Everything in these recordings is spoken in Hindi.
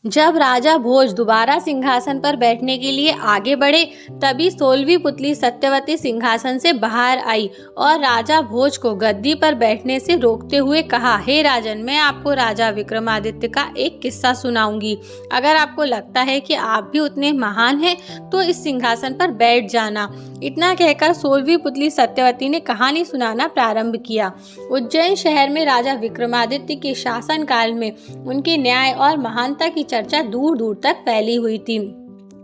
जब राजा भोज दोबारा सिंहासन पर बैठने के लिए आगे बढ़े, तभी 16वीं पुतली सत्यवती सिंहासन से बाहर आई और राजा भोज को गद्दी पर बैठने से रोकते हुए कहा, हे राजन, मैं आपको राजा विक्रमादित्य का एक किस्सा सुनाऊंगी। अगर आपको लगता है कि आप भी उतने महान हैं, तो इस सिंहासन पर बैठ जाना। इतना कहकर 16वीं पुतली सत्यवती ने कहानी सुनाना प्रारंभ किया। उज्जैन शहर में राजा विक्रमादित्य के शासन काल में उनके न्याय और महानता की चर्चा दूर दूर तक फैली हुई थी।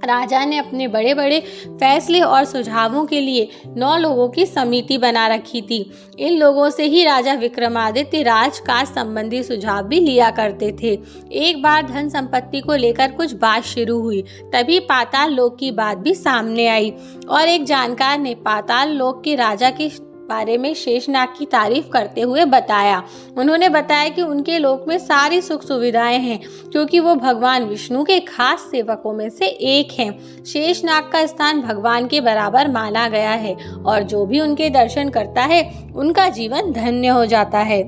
राजा ने अपने बड़े बड़े फैसले और सुझावों के लिए 9 लोगों की समिति बना रखी थी। इन लोगों से ही राजा विक्रमादित्य राजकाज संबंधी सुझाव भी लिया करते थे। एक बार धन संपत्ति को लेकर कुछ बात शुरू हुई, तभी पाताल लोक की बात भी सामने आई और एक जानकार ने पाताल लोक के राजा के बारे में शेषनाग की तारीफ करते हुए बताया। उन्होंने बताया कि उनके लोक में सारी सुख सुविधाएं हैं, क्योंकि वो भगवान विष्णु के खास सेवकों में से एक हैं। शेषनाग का स्थान भगवान के बराबर माना गया है और जो भी उनके दर्शन करता है, उनका जीवन धन्य हो जाता है।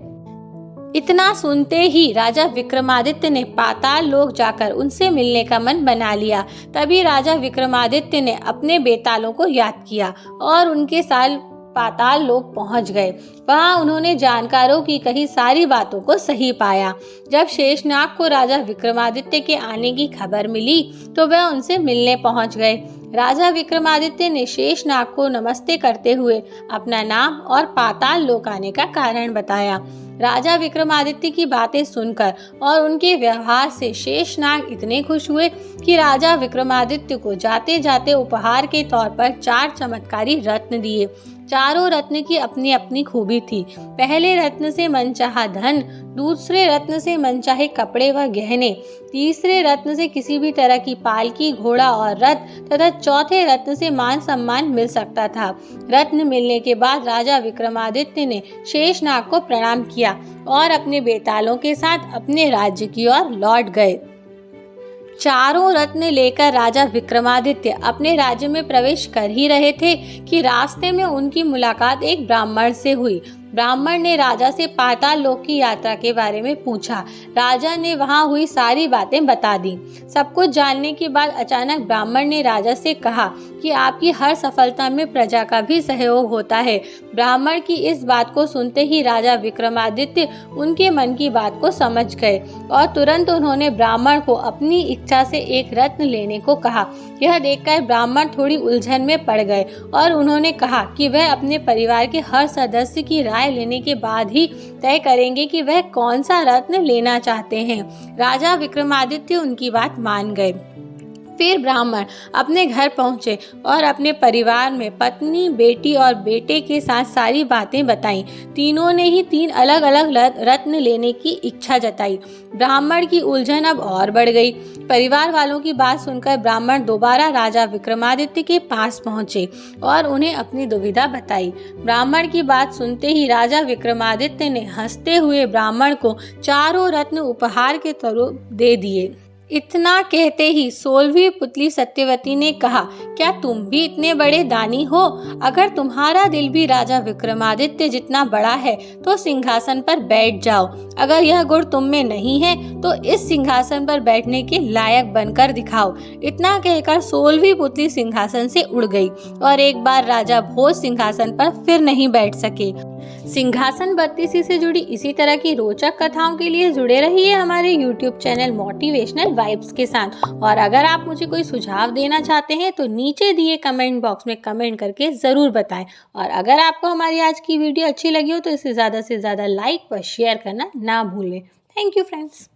इतना सुनते ही राजा विक्रमादित्य ने पाताल लोक जाकर उनसे मिलने का मन बना लिया। तभी राजा विक्रमादित्य ने अपने बेतालों को याद किया और उनके साथ पाताल लोक पहुंच गए। वहां उन्होंने जानकारों की कही सारी बातों को सही पाया। जब शेषनाग को राजा विक्रमादित्य के आने की खबर मिली, तो वह उनसे मिलने पहुंच गए। राजा विक्रमादित्य ने शेषनाग को नमस्ते करते हुए अपना नाम और पाताल लोक आने का कारण बताया। राजा विक्रमादित्य की बातें सुनकर और उनके व्यवहार से शेषनाग इतने खुश हुए कि राजा विक्रमादित्य को जाते जाते उपहार के तौर पर 4 चमत्कारी रत्न दिए। चारों रत्न की अपनी अपनी खूबी थी। पहले रत्न से मनचाहा धन, दूसरे रत्न से मनचाहे कपड़े व गहने, तीसरे रत्न से किसी भी तरह की पालकी, घोड़ा और रथ तथा चौथे रत्न से मान सम्मान मिल सकता था। रत्न मिलने के बाद राजा विक्रमादित्य ने शेषनाग को प्रणाम किया और अपने बेतालों के साथ अपने राज्य की ओर लौट गए। चारों रत्न लेकर राजा विक्रमादित्य अपने राज्य में प्रवेश कर ही रहे थे कि रास्ते में उनकी मुलाकात एक ब्राह्मण से हुई। ब्राह्मण ने राजा से पाताल लोक की यात्रा के बारे में पूछा। राजा ने वहां हुई सारी बातें बता दी। सब कुछ जानने के बाद अचानक ब्राह्मण ने राजा से कहा कि आपकी हर सफलता में प्रजा का भी सहयोग होता है। ब्राह्मण की इस बात को सुनते ही राजा विक्रमादित्य उनके मन की बात को समझ गए और तुरंत उन्होंने ब्राह्मण को अपनी इच्छा से एक रत्न लेने को कहा। यह देखकर ब्राह्मण थोड़ी उलझन में पड़ गए और उन्होंने कहा कि वह अपने परिवार के हर सदस्य की राय लेने के बाद ही तय करेंगे कि वह कौन सा रत्न लेना चाहते हैं। राजा विक्रमादित्य उनकी बात मान गए। फिर ब्राह्मण अपने घर पहुंचे और अपने परिवार में पत्नी, बेटी और बेटे के साथ सारी बातें बताईं। तीनों ने ही 3 अलग अलग रत्न लेने की इच्छा जताई। ब्राह्मण की उलझन अब और बढ़ गई। परिवार वालों की बात सुनकर ब्राह्मण दोबारा राजा विक्रमादित्य के पास पहुंचे और उन्हें अपनी दुविधा बताई। ब्राह्मण की बात सुनते ही राजा विक्रमादित्य ने हंसते हुए ब्राह्मण को चारों रत्न उपहार के तौर दे दिए। इतना कहते ही 16वीं पुतली सत्यवती ने कहा, क्या तुम भी इतने बड़े दानी हो? अगर तुम्हारा दिल भी राजा विक्रमादित्य जितना बड़ा है, तो सिंहासन पर बैठ जाओ। अगर यह गुण तुम में नहीं है, तो इस सिंहासन पर बैठने के लायक बनकर दिखाओ। इतना कहकर 16वीं पुतली सिंहासन से उड़ गई और एक बार राजा भोज सिंहासन पर फिर नहीं बैठ सके। सिंहासन बत्तीसी से जुड़ी इसी तरह की रोचक कथाओं के लिए जुड़े रहिए हमारे YouTube चैनल मोटिवेशनल वाइब्स के साथ। और अगर आप मुझे कोई सुझाव देना चाहते हैं, तो नीचे दिए कमेंट बॉक्स में कमेंट करके ज़रूर बताएं। और अगर आपको हमारी आज की वीडियो अच्छी लगी हो, तो इसे ज़्यादा से ज़्यादा लाइक व शेयर करना ना भूलें। Thank you friends.